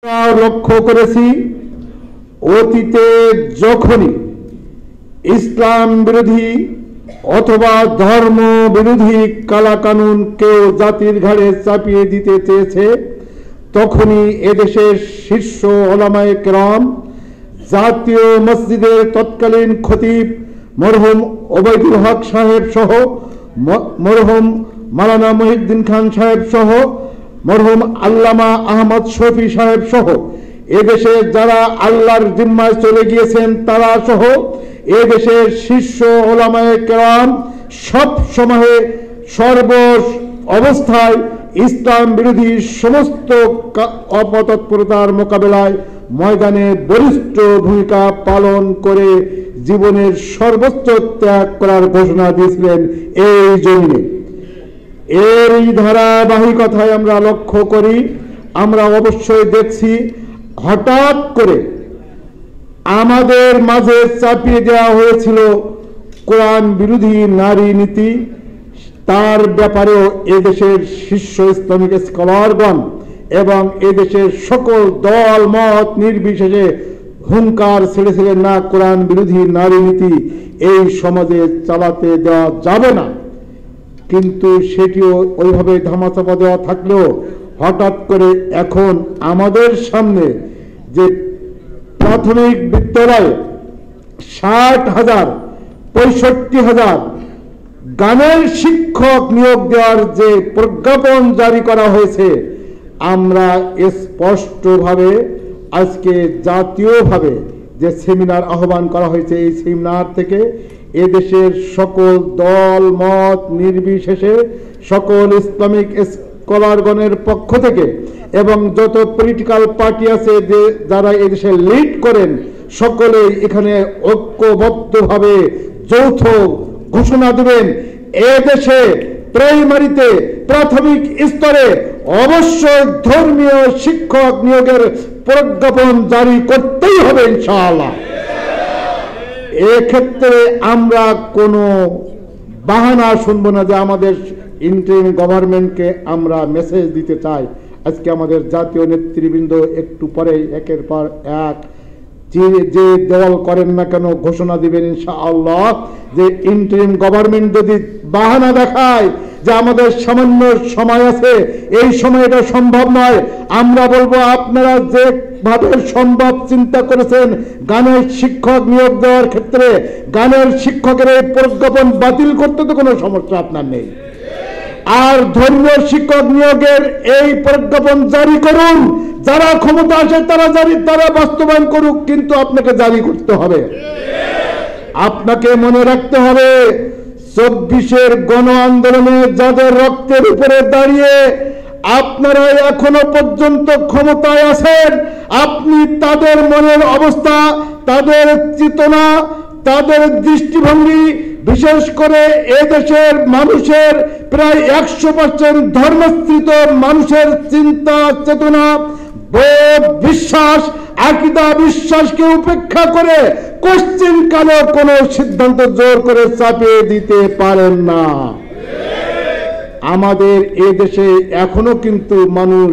লক্ষ্য করেছি অতীতে যখনই ইসলাম বিরোধী অথবা ধর্ম বিরোধী কালাকানুন কেউ জাতির ঘাড়ে চাপিয়ে দিতে চেয়েছে তখনই এদেশের শীর্ষ ওলামায়ে কেরাম জাতীয় মসজিদের তৎকালীন খতিব মরহুম ওবায়দুল হক সাহেব সহ মরহুম মাওলানা মহিউদ্দিন খান সাহেব সহ মরহুম আল্লামা আহমদ শফি সাহেব সহ এদেশে যারা আল্লাহর জিম্মায় চলে গিয়েছেন তারা সহ এদেশের শীর্ষ ওলামায়ে কেরাম সব সময়ে সর্ব অবস্থায় ইসলাম বিরোধী সমস্ত অপতৎপরতার মোকাবেলায় ময়দানে বলিষ্ঠ ভূমিকা পালন করে জীবনের সর্বোচ্চ ত্যাগ করার ঘোষণা দিয়েছিলেন এই জন্যে। এর এই ধারাবাহিকতায় আমরা লক্ষ্য করি, আমরা অবশ্যই দেখছি হঠাৎ করে আমাদের মাঝে চাপিয়ে দেওয়া হয়েছিল কোরআন বিরোধী নারী নীতি। তার ব্যাপারেও এদেশের শীর্ষ ইসলামিক স্কলারগণ এবং এদেশের সকল দল মত নির্বিশেষে হুঙ্কার ছেড়েছিলেন, না, কোরআন বিরোধী নারী নীতি এই সমাজে চালাতে দেওয়া যাবে না। কিন্তু সেটিও ওইভাবে ধামাচাপা দেওয়া থাকলেও হঠাৎ করে এখন আমাদের সামনে যে প্রাথমিক বিদ্যালয়ে 60,000 65,000 গানের শিক্ষক নিয়োগ দেওয়ার যে প্রজ্ঞাপন জারি করা হয়েছে, আমরা স্পষ্টভাবে আজকে জাতীয়ভাবে যে সেমিনার আহ্বান করা হয়েছে এই সেমিনার থেকে এদেশের সকল দল মত নির্বিশেষে সকল ইসলামিক স্কলারগণের পক্ষ থেকে এবং যত পলিটিক্যাল পার্টি আছে যে যারা এদেশে লিড করেন সকলেই এখানে ঐক্যবদ্ধভাবে যৌথ ঘোষণা দেবেন এদেশে প্রাইমারিতে প্রাথমিক স্তরে অবশ্যই ধর্মীয় শিক্ষক নিয়োগের প্রজ্ঞাপন জারি করতেই হবে ইনশাআল্লাহ। এক্ষেত্রে আমরা কোনো বাহানা শুনব না যে আমাদের ইন্টারিম গভর্নমেন্টকে আমরা মেসেজ দিতে চাই। আজকে আমাদের জাতীয় নেতৃবৃন্দ একটু পরে একের পর এক যে দল করেন না কেন ঘোষণা দিবেন ইনশাআল্লাহ যে ইন্টারিম গভর্নমেন্ট যদি বাহানা দেখায় যে আমাদের সামান্য সময় আছে, এই সময়টা সম্ভব নয়, আমরা বলবো আপনারা যেভাবে সম্ভব চিন্তা করেছেন গানের শিক্ষক নিয়োগ দেওয়ার ক্ষেত্রে গানের শিক্ষকের এই প্রজ্ঞাপন বাতিল করতে তো কোনো সমস্যা আপনার নেই। আর ধর্মীয় শিক্ষক নিয়োগের এই প্রজ্ঞাপন জারি করুন, যারা ক্ষমতা আসে তারা বাস্তবায়ন করুক, কিন্তু আপনাকে জারি করতে হবে। আপনাকে মনে রাখতে হবে 24-এর গণ আন্দোলনে যাদের রক্তের উপরে দাঁড়িয়ে আপনারা এখনো পর্যন্ত ক্ষমতায় আছেন, আপনি তাদের মনের অবস্থা, তাদের চেতনা, তাদের দৃষ্টিভঙ্গি, বিশেষ করে এদেশের মানুষের প্রায় 100% ধর্মস্থিত মানুষের চিন্তা চেতনা বোধ বিশ্বাস আকীদা বিশ্বাসকে উপেক্ষা করে কোশ্চিন কালে কোনো সিদ্ধান্ত জোর করে চাপিয়ে দিতে পারেন না। আমাদের এই দেশে এখনো কিন্তু মানুষ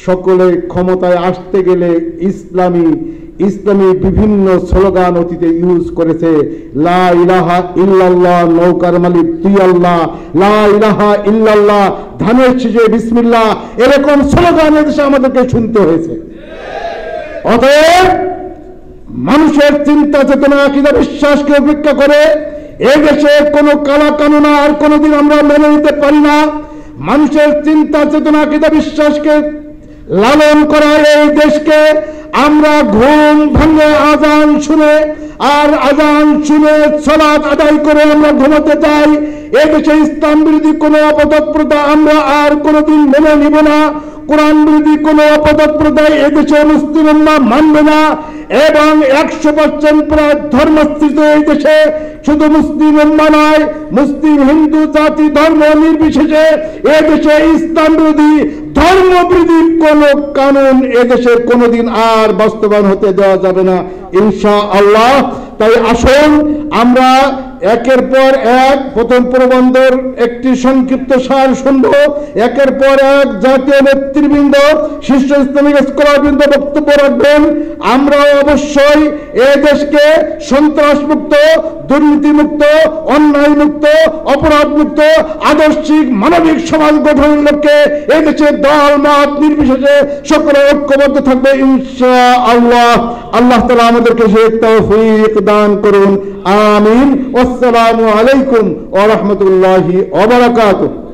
সকলে ক্ষমতায় আসতে গেলে ইসলামী বিভিন্ন স্লোগান অতীতে ইউজ করেছে। লা ইলাহা ইল্লাল্লাহ, নৌকার মালিক তুই আল্লাহ, লা ইলাহা ইল্লাল্লাহ, ধানের শীষে বিসমিল্লাহ, এরকম স্লোগান এদেশে আমাদেরকে শুনতে হয়েছে। অতএব মানুষের চিন্তা চেতনা আকীদা বিশ্বাসকে উপেক্ষা করে এদেশে কোনো কালা কানুন আর কোনোদিন আমরা মেনে নিতে পারি না। মানুষের চিন্তা চেতনা আকীদা বিশ্বাসকে লালন করা এই দেশকে আমরা ঘুম ভাঙে আজান শুনে সালাত আদায় করে আমরা ঘুমাতে চাই। এদেশে ইসলাম বিরোধী কোনো অপতৎপরতা আমরা আর কোনোদিন মেনে নিব না। কোরআন বিরোধী কোনো অপতৎপরতা এদেশে মুসলিম উম্মাহ মানবে না। এবং 100% প্রায় ধর্মস্থিত এই দেশে শুধু মুসলিম উম্মাহ নয়, মুসলিম হিন্দু জাতি ধর্ম নির্বিশেষে এদেশে ইসলাম বিরোধী ধর্ম বিরোধী কোন কানুন এদেশে কোনোদিন আর বাস্তবায়ন হতে দেওয়া যাবে না ইনশাআল্লাহ। তাই আসুন আমরা একের পর এক প্রথম প্রবন্ধের একটি সংক্ষিপ্ত সার শুনব। একের পর এক জাতীয় নেতৃবৃন্দ, শীর্ষ ইসলামিক স্কলারবৃন্দ বক্তব্য রাখবেন। আমরা অবশ্যই এই দেশকে সন্ত্রাসমুক্ত, দুর্নীতিমুক্ত, অন্যায়মুক্ত, অপরাধমুক্ত, আদর্শিক মানবিক সমাজ গঠনের লক্ষ্যে এই দেশের দল মত নির্বিশেষে সকলে ঐক্যবদ্ধ থাকবে ইনশাআল্লাহ। আল্লাহ তাআলা আমাদেরকে সেই তৌফিক দান করুন, আমিন। আসসালামু আলাইকুম ওয়া রাহমাতুল্লাহি ওয়া বারাকাতুহু।